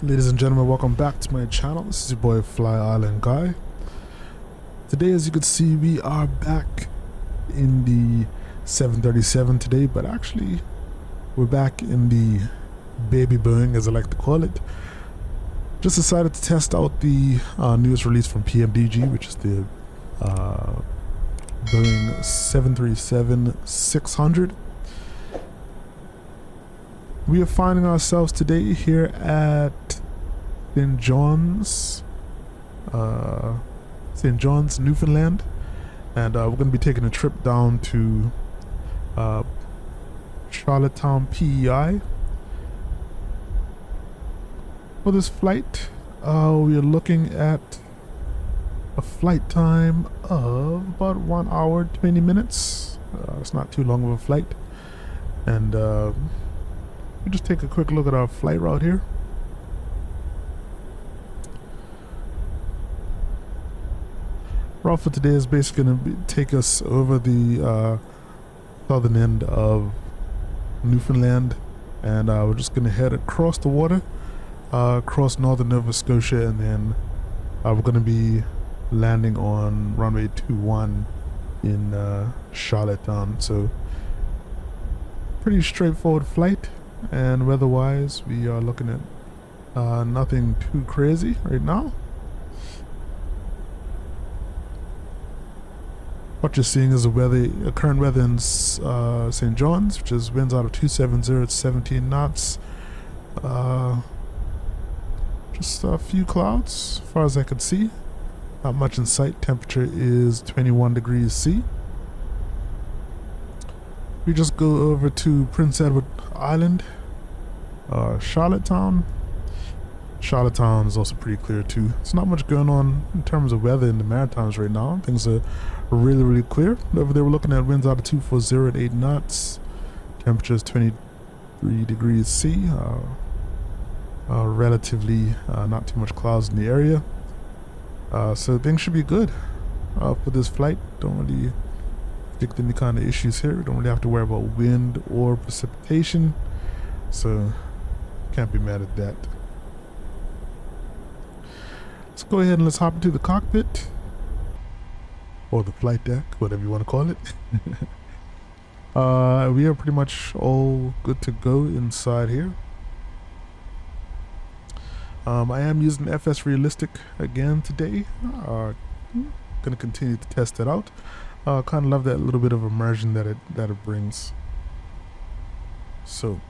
Ladies and gentlemen, welcome back to my channel. This is your boy FlyIsland guy. Today, as you can see, we are back in the 737 today, but actually we're back in the Baby Boeing, as I like to call it. Just decided to test out the newest release from PMDG, which is the Boeing 737-600. We are finding ourselves today here at St. John's, Newfoundland, and we're going to be taking a trip down to Charlottetown, PEI. For this flight, we are looking at a flight time of about 1 hour 20 minutes. It's not too long of a flight, and we'll just take a quick look at our flight route here. Route for today is basically going to take us over the southern end of Newfoundland, and we're just going to head across the water, across northern Nova Scotia, and then we're going to be landing on runway 21 in Charlottetown. So pretty straightforward flight, and weather-wise we are looking at nothing too crazy right now. What you're seeing is the current weather in St. John's, which is winds out of 270 at 17 knots. Just a few clouds, as far as I can see. Not much in sight. Temperature is 21 degrees C. We just go over to Prince Edward Island, Charlottetown. Charlottetown is also pretty clear too. There's not much going on in terms of weather in the Maritimes right now. Things are really clear. Over there we're looking at winds out of 240 at 8 knots. Temperature is 23 degrees C. Relatively not too much clouds in the area. So things should be good for this flight. Don't really predict any kind of issues here. We don't really have to worry about wind or precipitation, so can't be mad at that. Let's go ahead and let's hop into the cockpit, or the flight deck, whatever you want to call it. We are pretty much all good to go inside here. I am using FSRealistic again today. Gonna continue to test it out. Kind of love that little bit of immersion that it brings. So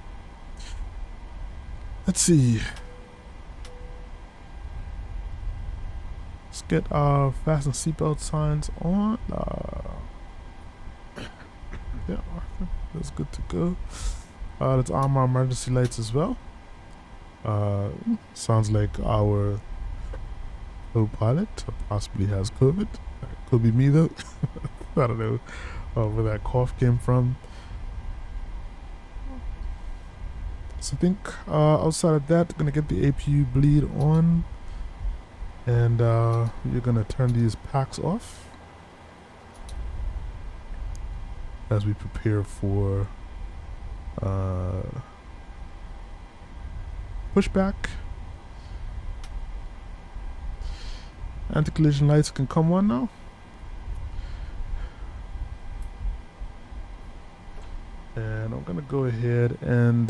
let's see. Let's get our fasten seatbelt signs on. Yeah, that's good to go. Let's arm our emergency lights as well. Sounds like our co-pilot possibly has COVID. Could be me though. I don't know where that cough came from. So I think outside of that, gonna get the APU bleed on, and we're gonna turn these packs off as we prepare for pushback. Anti-collision lights can come on now. And I'm gonna go ahead and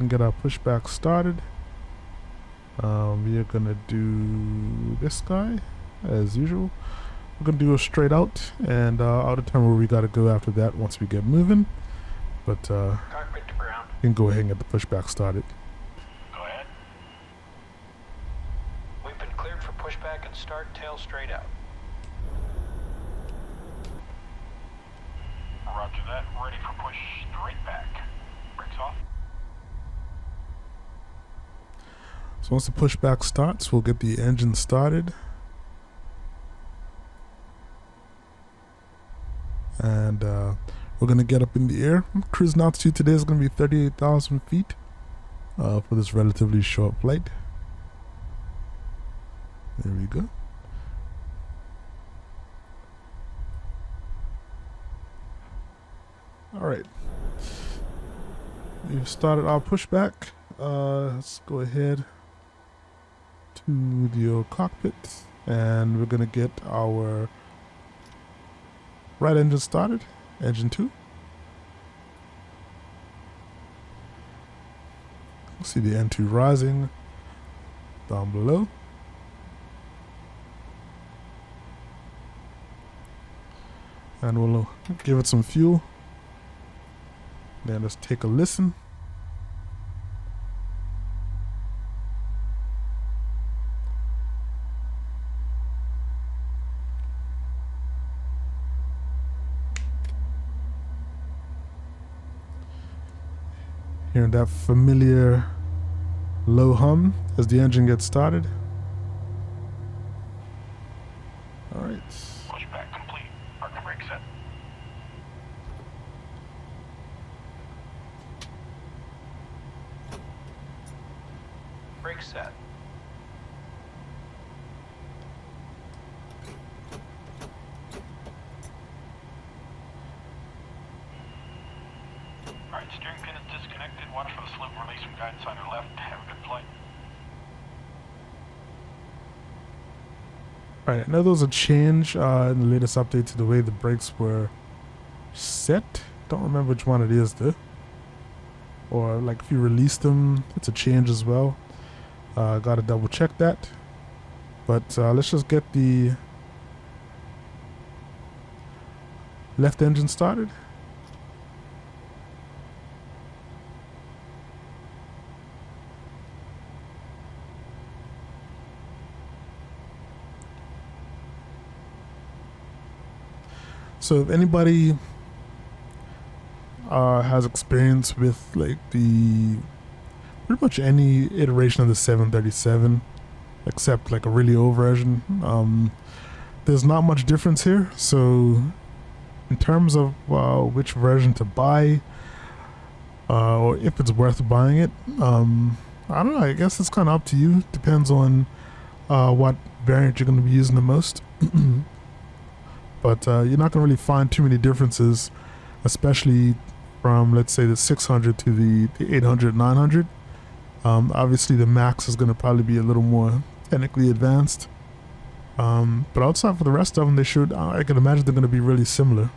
get our pushback started. We are gonna do this guy as usual. We're gonna do a straight out, and I'll determine where we gotta go after that once we get moving. But cockpit to ground. You can go ahead and get the pushback started. Go ahead. We've been cleared for pushback and start tail straight out. Roger that. Ready for push straight back. Brakes off. So once the pushback starts, we'll get the engine started. And we're going to get up in the air. Cruising altitude today is going to be 38,000 feet for this relatively short flight. There we go. All right. we've started our pushback. Let's go ahead to the cockpit, and we're gonna get our right engine started, engine 2. See the N2 rising down below. And we'll give it some fuel. Then let's take a listen. Hearing that familiar low hum as the engine gets started. All right. Pushback complete. Parking brake set. Brake set. Alright, steering pin is disconnected. Watch for the slope release from guidance on your left. Have a good flight. Alright, I know there was a change in the latest update to the way the brakes were set. Don't remember which one it is though. Or like if you release them, it's a change as well. Gotta double check that. But let's just get the left engine started. So if anybody has experience with like the pretty much any iteration of the 737 except like a really old version, there's not much difference here. So in terms of which version to buy or if it's worth buying it, I don't know, I guess it's kind of up to you. Depends on what variant you're going to be using the most. But you're not going to really find too many differences, especially from, let's say, the 600 to the 800, 900. Obviously, the Max is going to probably be a little more technically advanced. But outside for the rest of them, they should, I can imagine they're going to be really similar.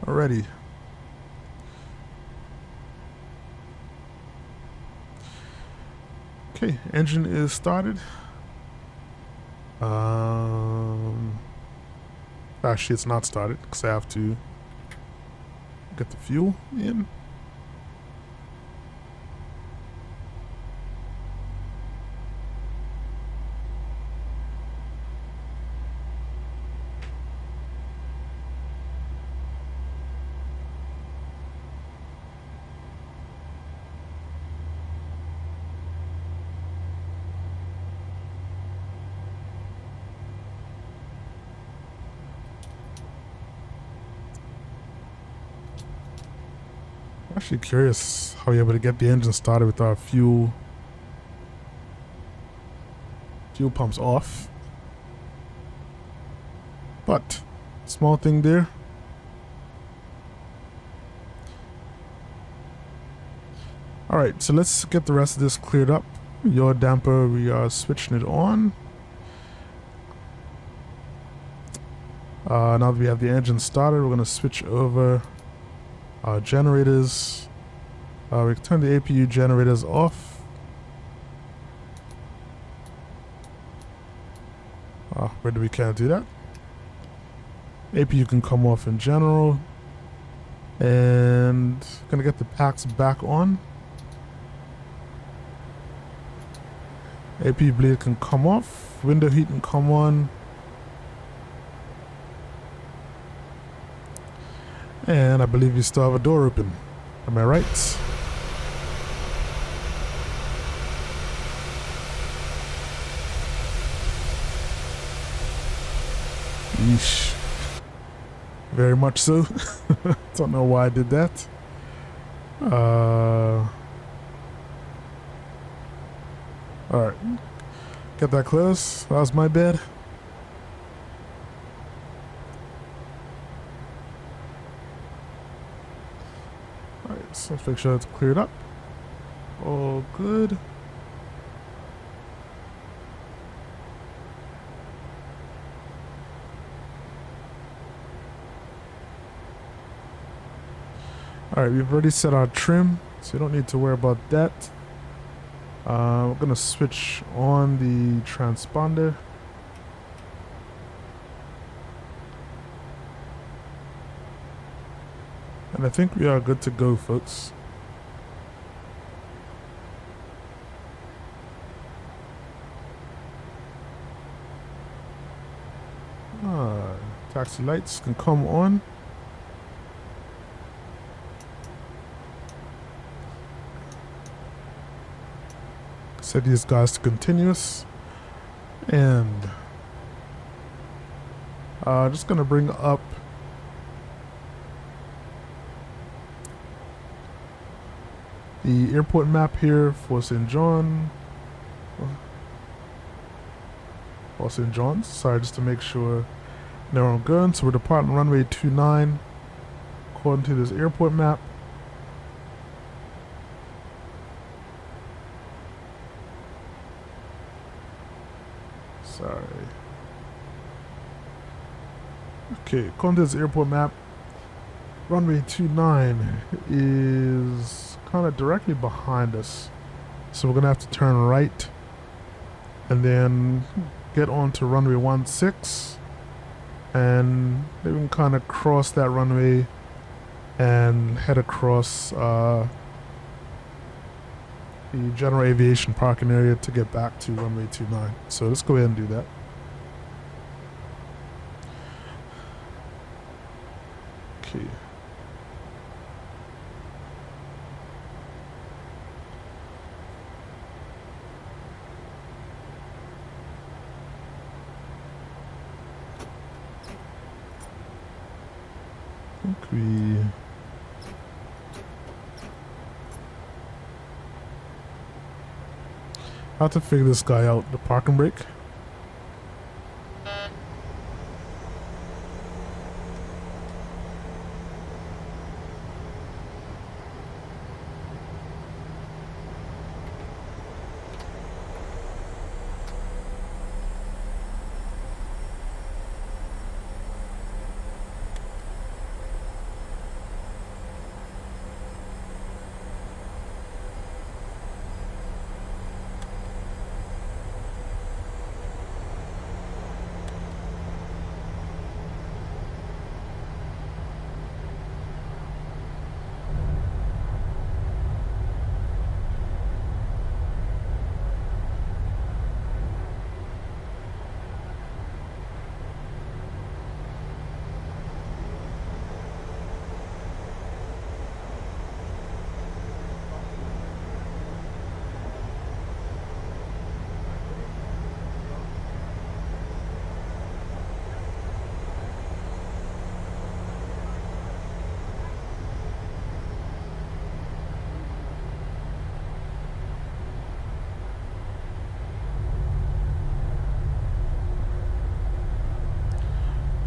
Alrighty. Okay, engine is started. Actually, it's not started because I have to get the fuel in. Actually curious how you're able to get the engine started with our fuel pumps off. But small thing there. Alright, so let's get the rest of this cleared up. Yaw damper, we are switching it on. Now that we have the engine started, we're going to switch over our generators. We can turn the APU generators off. Where do we can't do that? APU can come off in general. And gonna get the packs back on. APU bleed can come off. Window heat can come on. And I believe you still have a door open. Am I right? Yeesh. Very much so. Don't know why I did that. Alright. Get that close. That was my bad. So let's make sure it's cleared up. All good. Alright, we've already set our trim, so you don't need to worry about that. We're going to switch on the transponder. And I think we are good to go, folks. Taxi lights can come on. Set these guys to continuous. And just gonna bring up the airport map here for St. John. Or St. John's, sorry, just to make sure they're on good. So we're departing runway 29 according to this airport map. Sorry. Okay, according to this airport map, runway 29 is kind of directly behind us. So we're gonna have to turn right and then get onto runway 16, and then we can kind of cross that runway and head across the general aviation parking area to get back to runway 29. So let's go ahead and do that. Okay. We have to figure this guy out, the parking brake.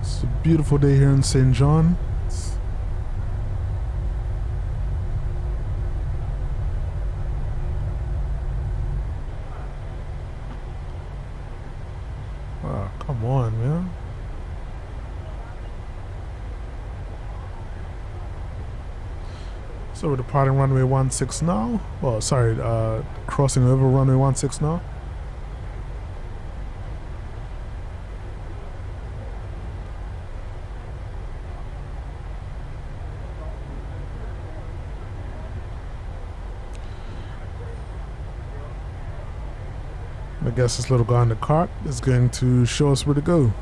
It's a beautiful day here in St. John. Wow, come on, man. So we're departing runway 16 now. Well, sorry, crossing over runway 16 now. I guess this little guy in the cart is going to show us where to go.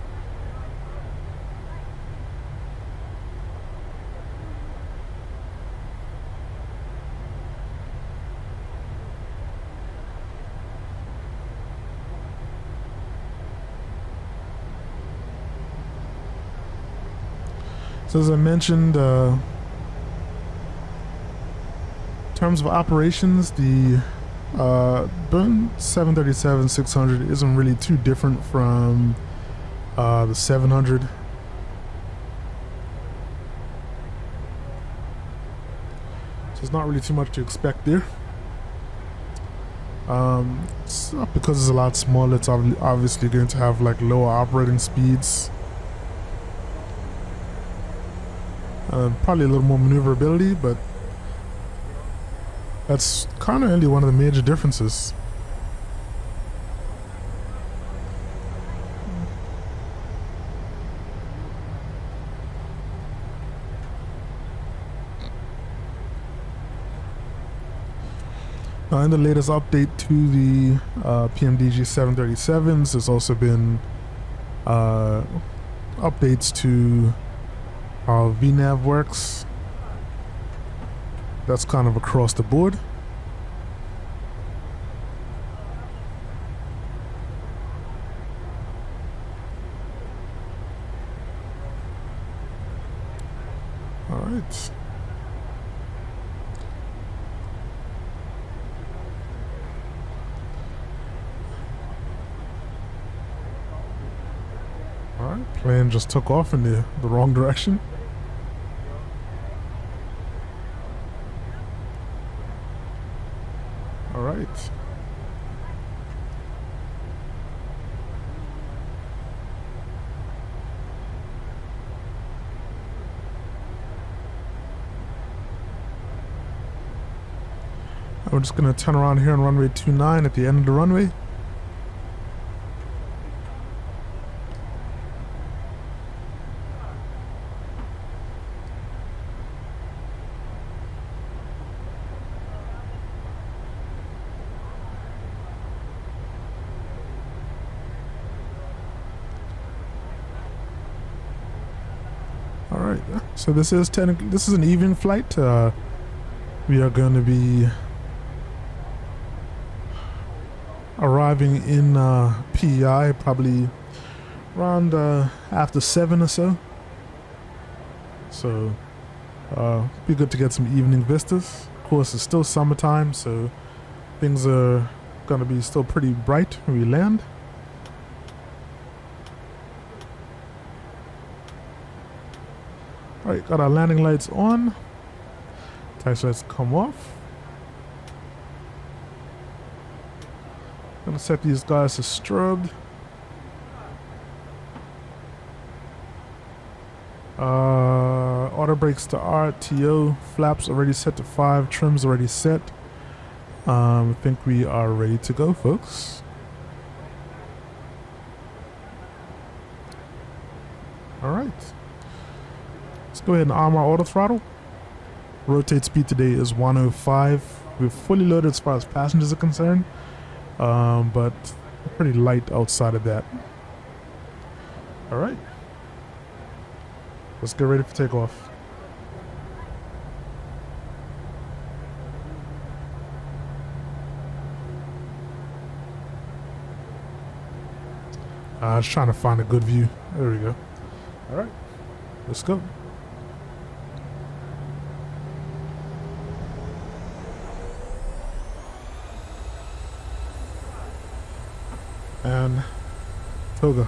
So as I mentioned, in terms of operations, the Boeing 737-600 isn't really too different from the 700. So there's not really too much to expect there. It's not because it's a lot smaller, it's obviously going to have like lower operating speeds. Probably a little more maneuverability, but that's kind of only one of the major differences. Now, in the latest update to the PMDG 737s, there's also been updates to how VNAV works. That's kind of across the board. All right. Alright, plane just took off in the wrong direction. Alright. We're just going to turn around here on runway 29 at the end of the runway. Alright, so this is an evening flight. We are going to be arriving in PEI probably around after 7 or so. So be good to get some evening vistas. Of course, it's still summertime, so things are going to be still pretty bright when we land. Alright, got our landing lights on. Taxi lights come off. Gonna set these guys to strobed. Auto brakes to RTO. Flaps already set to 5. Trims already set. I think we are ready to go, folks. Alright. Let's go ahead and arm our auto throttle. Rotate speed today is 105. We're fully loaded as far as passengers are concerned, but pretty light outside of that. Alright. Let's get ready for takeoff. Just trying to find a good view. There we go. Alright. Let's go. And Toga.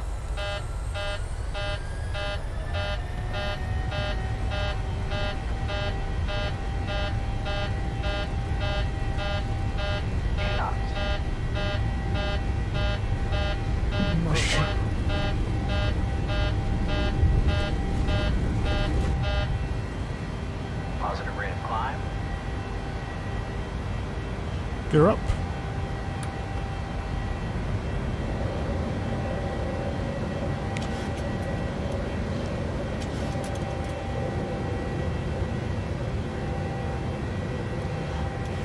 Positive rate of climb. Gear up.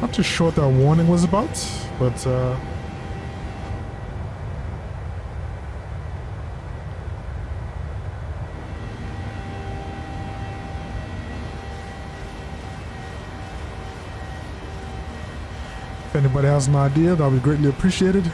Not too sure what that warning was about, but if anybody has an idea, that would be greatly appreciated.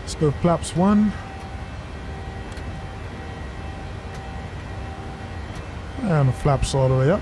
Let's go flaps 1. And flaps all the way up.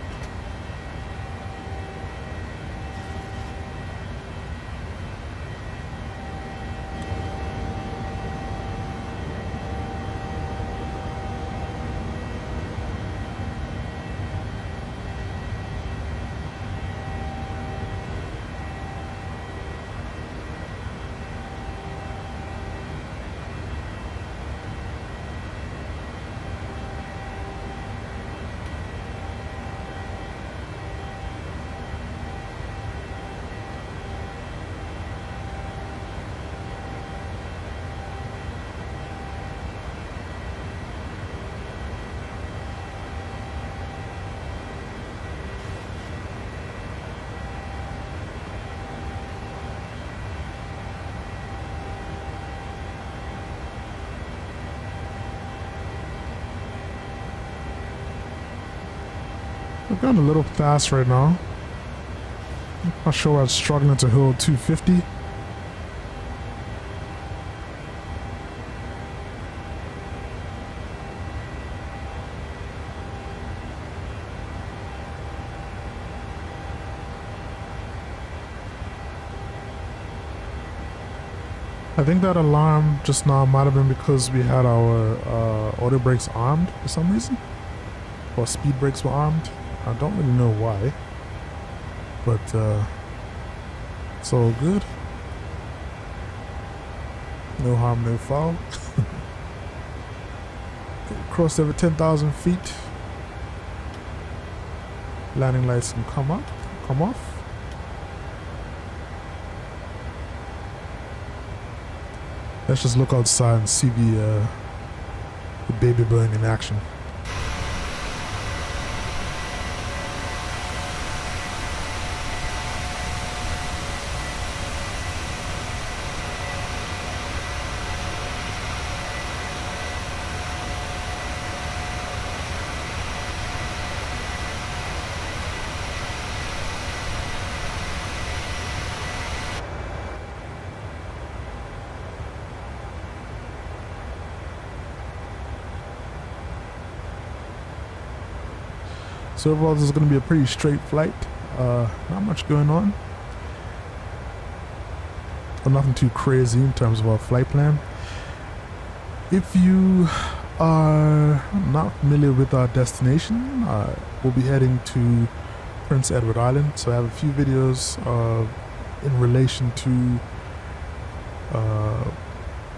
I've gone a little fast right now. Not sure why I'm struggling to hold 250. I think that alarm just now might have been because we had our auto brakes armed for some reason. Or speed brakes were armed. I don't really know why, but it's all good. No harm, no foul. Crossed over 10,000 feet. Landing lights can come off. Let's just look outside and see the Baby Boeing in action. So overall, this is going to be a pretty straight flight. Not much going on. Or nothing too crazy in terms of our flight plan. If you are not familiar with our destination, we'll be heading to Prince Edward Island. So I have a few videos in relation to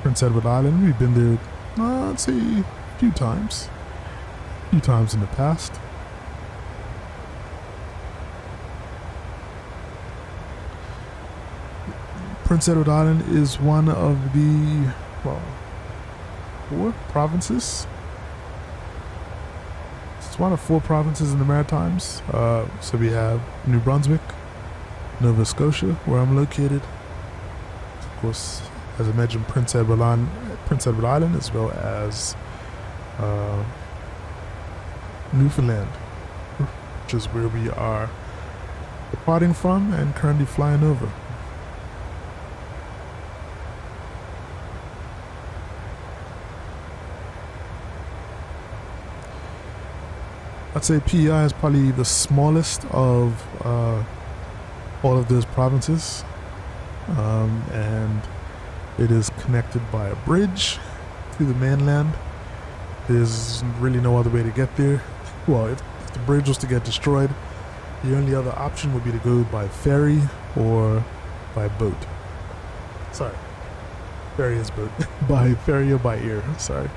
Prince Edward Island. We've been there, I'd say, a few times in the past. Prince Edward Island is one of the, well, 4 provinces. It's one of 4 provinces in the Maritimes. So we have New Brunswick, Nova Scotia, where I'm located. Of course, as I mentioned, Prince Edward Island, as well as Newfoundland, which is where we are departing from and currently flying over. I'd say PEI is probably the smallest of all of those provinces, and it is connected by a bridge to the mainland. There's really no other way to get there. Well, if the bridge was to get destroyed, the only other option would be to go by ferry or by boat. Sorry, ferry is boat. By ferry or by air, sorry.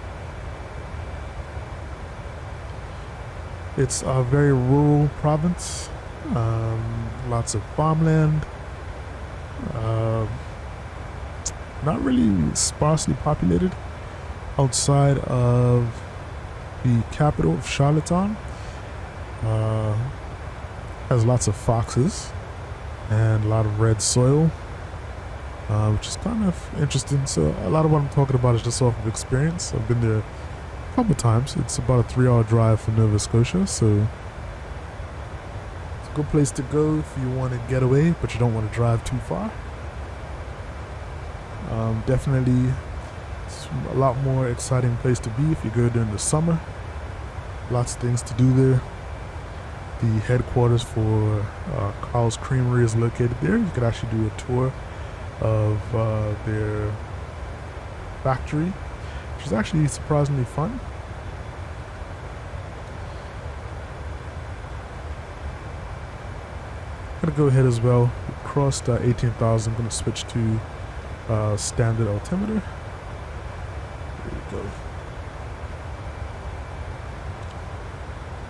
It's a very rural province, lots of farmland, not really sparsely populated outside of the capital of Charlottetown. Has lots of foxes and a lot of red soil, which is kind of interesting. So a lot of what I'm talking about is just off of experience. I've been there couple times. It's about a 3-hour drive from Nova Scotia, so it's a good place to go if you want to get away but you don't want to drive too far. Definitely It's a lot more exciting place to be if you go during the summer. Lots of things to do there. The headquarters for Carl's Creamery is located there. You could actually do a tour of their factory, which is actually surprisingly fun. I'm gonna go ahead as well. We crossed 18,000. I'm gonna switch to standard altimeter. There we go.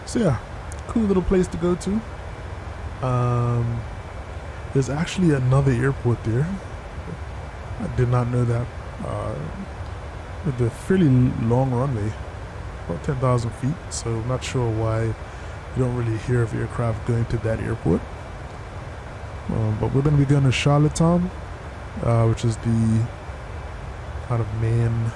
So yeah, cool little place to go to. There's actually another airport there. I did not know that. With a fairly long runway, about 10,000 feet. So I'm not sure why you don't really hear of aircraft going to that airport. But we're going to be going to Charlottetown, which is the kind of main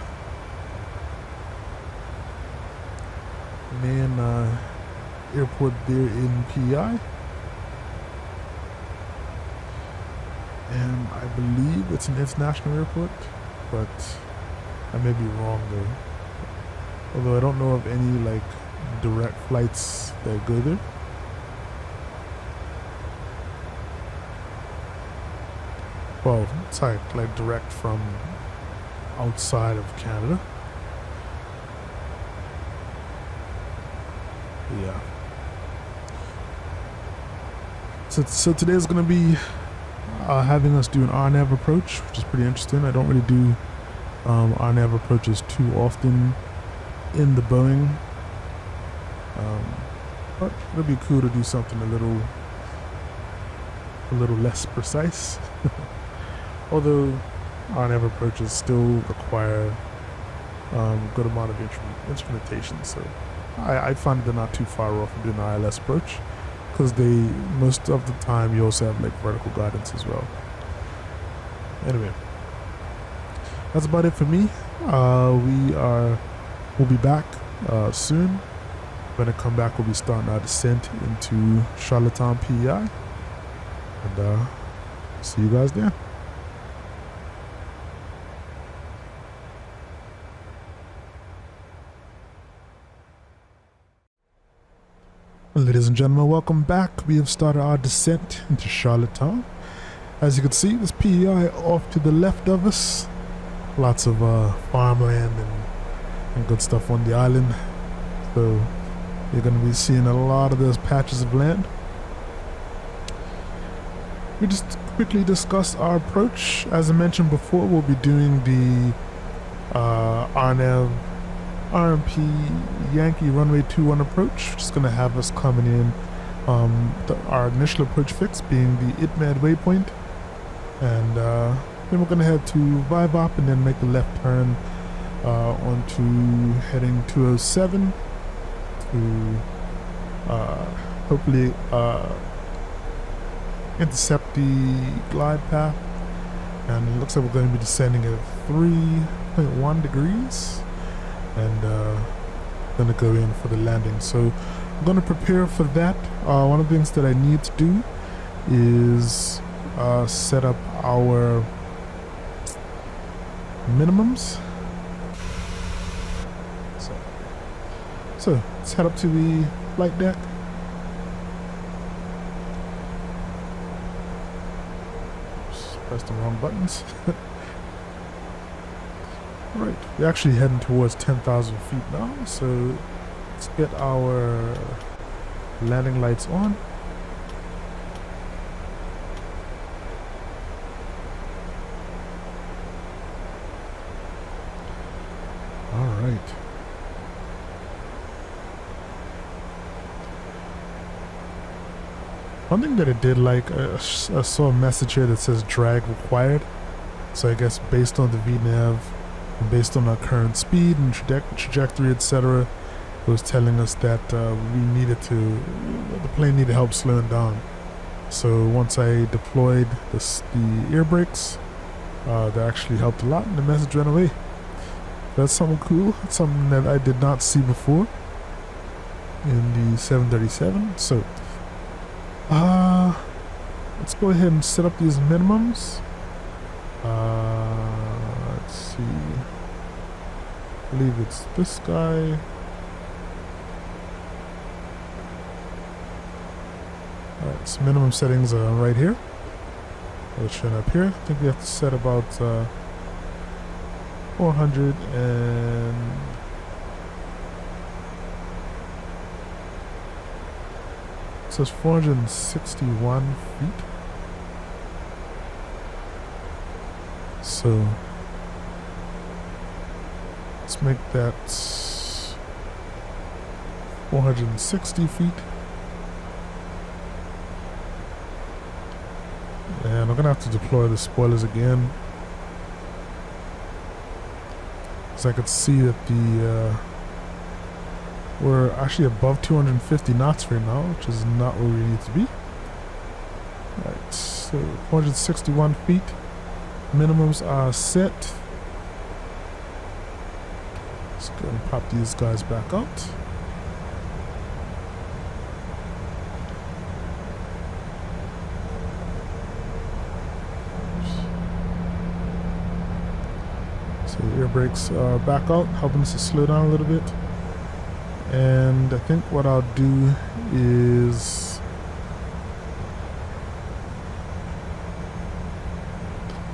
airport there in PEI. And I believe it's an international airport, but I may be wrong though. Although I don't know of any like direct flights that go there. Well, it's like direct from outside of Canada. Yeah. So today is going to be having us do an RNAV approach, which is pretty interesting. I don't really do RNAV approaches too often in the Boeing, but it'll be cool to do something a little less precise. Although RNAV approaches still require a good amount of instrumentation, so I find they're not too far off from doing an ILS approach, because most of the time you also have like vertical guidance as well. Anyway, that's about it for me. We'll be back soon. When I come back, we'll be starting our descent into Charlottetown, PEI, and see you guys there. Ladies and gentlemen, welcome back. We have started our descent into Charlottetown. As you can see, this PEI off to the left of us. Lots of farmland and good stuff on the island. So you're going to be seeing a lot of those patches of land. We just quickly discuss our approach. As I mentioned before, we'll be doing the RNAV RMP Yankee runway 21 approach, which is going to have us coming in our initial approach fix being the ITMAD waypoint, and then we're going to head to Vibop and then make a left turn onto heading 207 to hopefully intercept the glide path, and it looks like we're going to be descending at 3.1 degrees. And going to go in for the landing. So I'm going to prepare for that. One of the things that I need to do is set up our minimums. So let's head up to the flight deck. Just pressed the wrong buttons. Right, we're actually heading towards 10,000 feet now, so let's get our landing lights on. All right. One thing that I did like, I saw a message here that says drag required. So I guess based on the VNAV, based on our current speed and trajectory, etc., it was telling us that the plane needed help slowing down. So once I deployed the air brakes, that actually helped a lot, and the message went away. That's something cool. It's something that I did not see before in the 737. So let's go ahead and set up these minimums. Let's see. believe it's this guy. Alright, so minimum settings are right here. It's showing up here. I think we have to set about 400 and it says 461 feet. So let's make that 460 feet. And I'm gonna have to deploy the spoilers again, because I could see that we're actually above 250 knots right now, which is not where we need to be. Alright, so 461 feet. Minimums are set. Let's go and pop these guys back out. So the air brakes are back out, helping us to slow down a little bit. And I think what I'll do is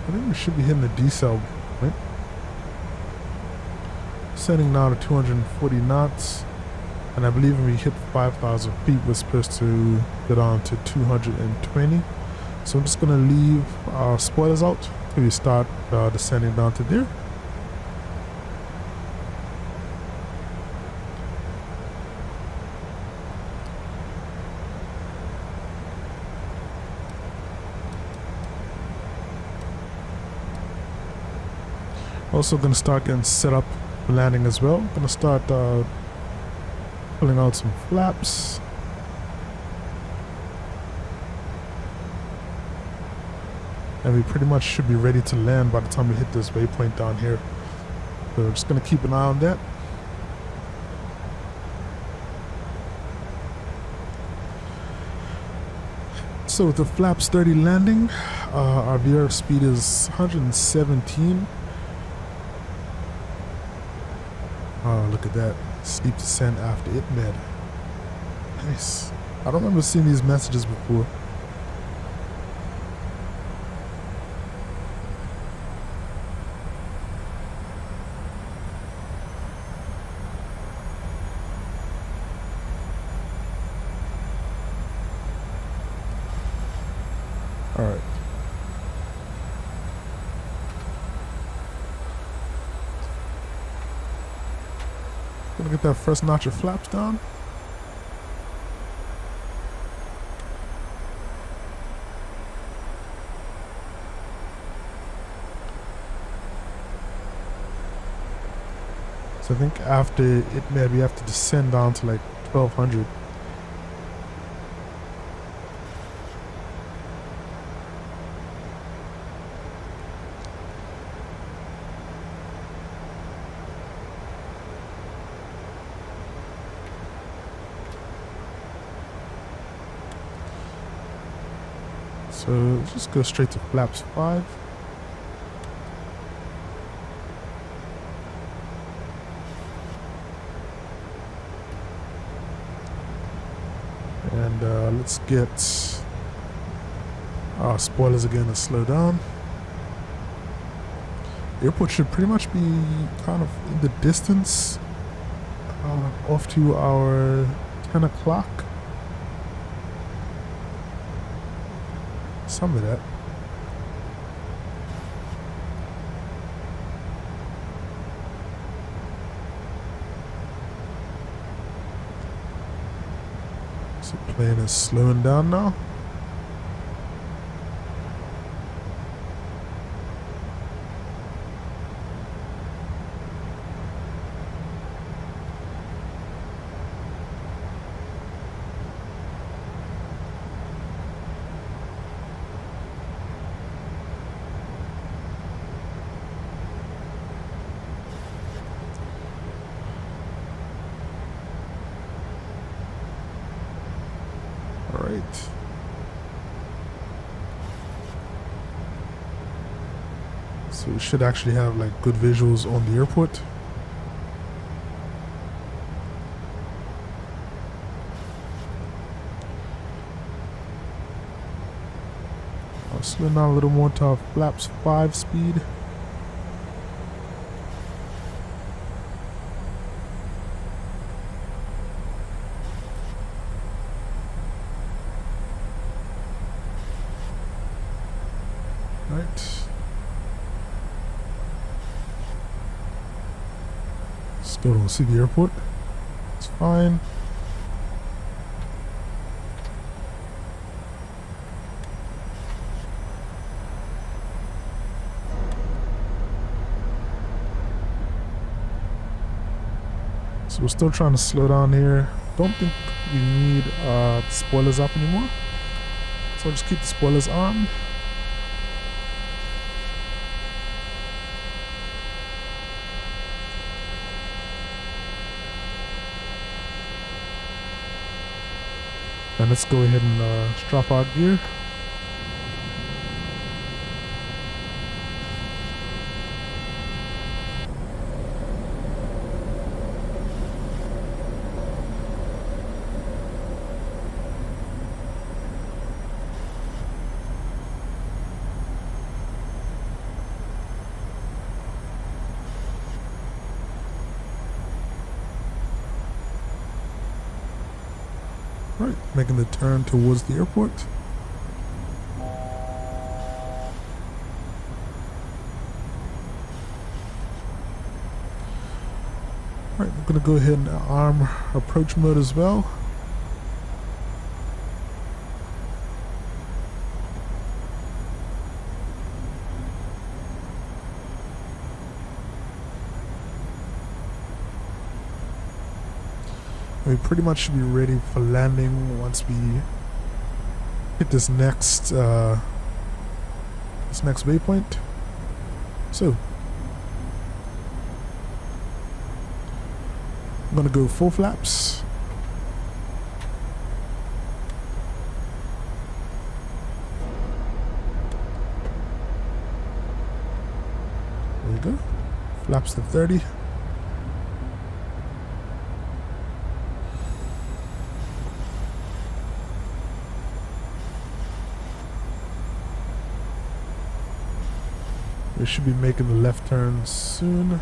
I think we should be hitting the decel point. Setting now to 240 knots. And I believe when we hit 5,000 feet, we're supposed to get on to 220. So I'm just going to leave our spoilers out till we start descending down to there. Also going to start getting set up for landing as well. Going to start pulling out some flaps. And we pretty much should be ready to land by the time we hit this waypoint down here. So we're just going to keep an eye on that. So with the flaps 30 landing, our VR speed is 117. Oh, look at that. Steep descent after it med. Nice. I don't remember seeing these messages before. Alright. Gonna get that first notch of flaps down. So I think after it maybe we have to descend down to like 1200. So just go straight to flaps 5. And let's get our spoilers again to slow down. The airport should pretty much be kind of in the distance, off to our 10 o'clock. Some of that. So plane is slowing down now. Alright. So we should actually have like good visuals on the airport. Slow down a little more to our flaps 5 speed. Right. Still don't see the airport. It's fine. So we're still trying to slow down here. Don't think we need the spoilers up anymore. So I'll just keep the spoilers on. And let's go ahead and strap our gear. Right, making the turn towards the airport. Alright, we're gonna go ahead and arm approach mode as well. We pretty much should be ready for landing once we hit this next waypoint. So I'm gonna go full flaps. There you go. Flaps to 30. We should be making the left turn soon.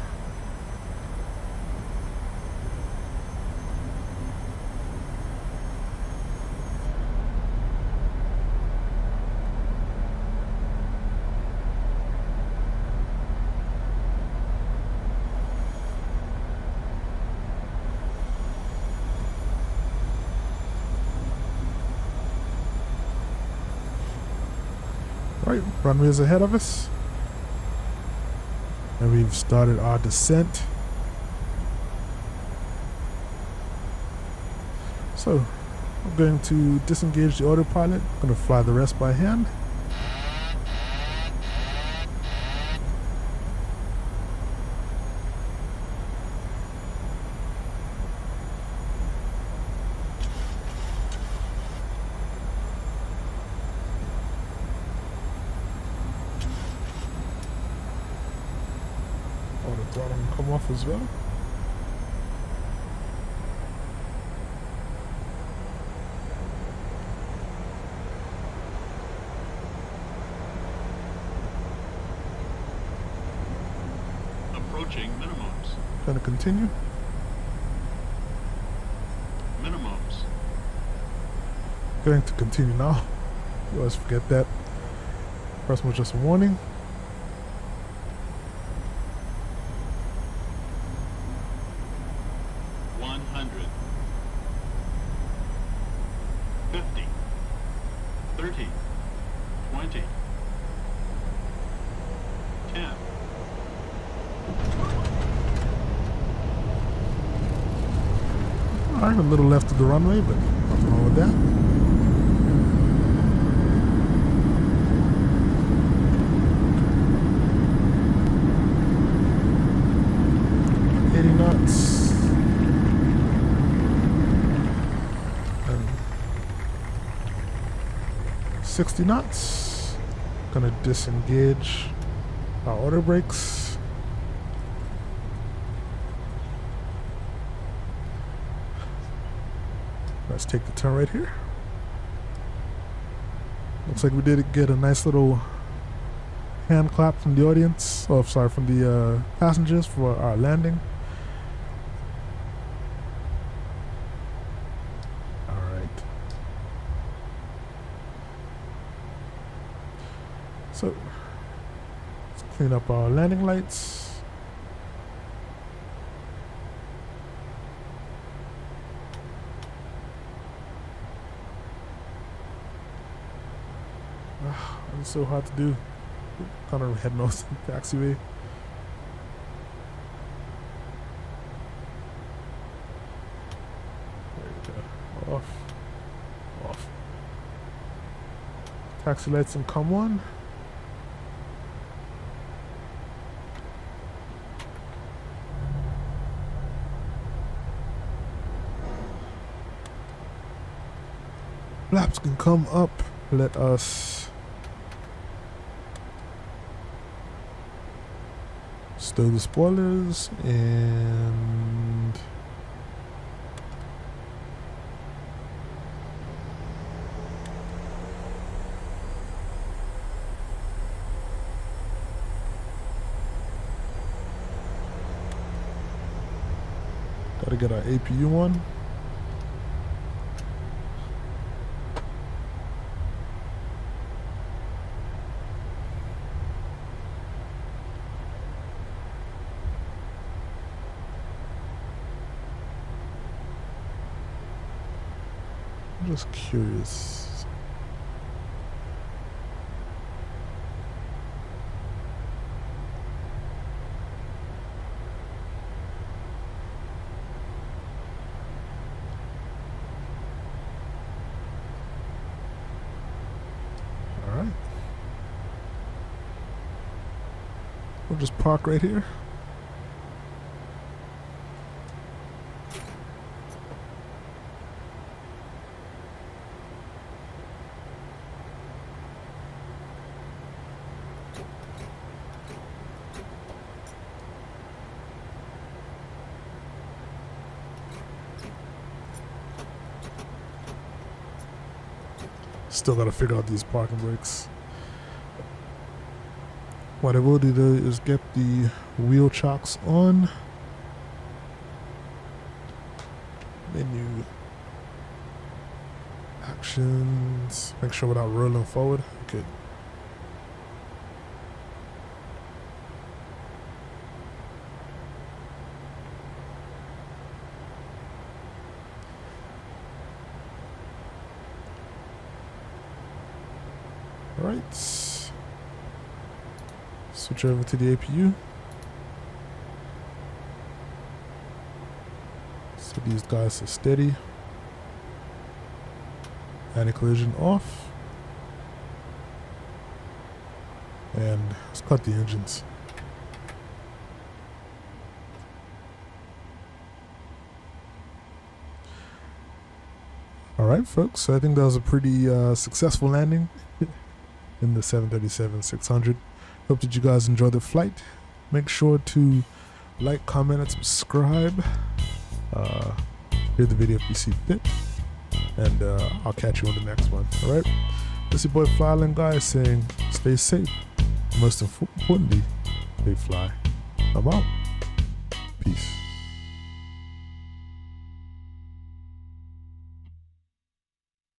Right, runway is ahead of us. And we've started our descent. So I'm going to disengage the autopilot. I'm going to fly the rest by hand. Come off as well. Approaching minimums. Gonna continue. Minimums. Going to continue now. You always forget that. First one was just a warning. Alright, a little left of the runway, but nothing wrong with that. Knots and 60 knots. Gonna disengage our auto brakes. Let's take the turn right here. Looks like we did get a nice little hand clap from the audience. Oh, sorry, from the passengers for our landing. All right. So let's clean up our landing lights. It's so hard to do. Kind of heading off the taxiway. There we go. Off. Taxi lights and come on. Flaps can come up. Let us stow the spoilers and gotta get our APU on. Just curious. All right. We'll just park right here. Still gotta figure out these parking brakes. What I will do though is get the wheel chocks on. Menu. Actions. Make sure we're not rolling forward. Okay. Alright, switch over to the APU. Set these guys to steady. Anti-collision off. And let's cut the engines. Alright folks, so I think that was a pretty successful landing in the 737-600. Hope that you guys enjoyed the flight. Make sure to like, comment, and subscribe. Hear the video if you see fit. And I'll catch you on the next one. Alright? This is your boy FlyIsland guy saying stay safe. Most importantly, stay fly. I'm out. Peace.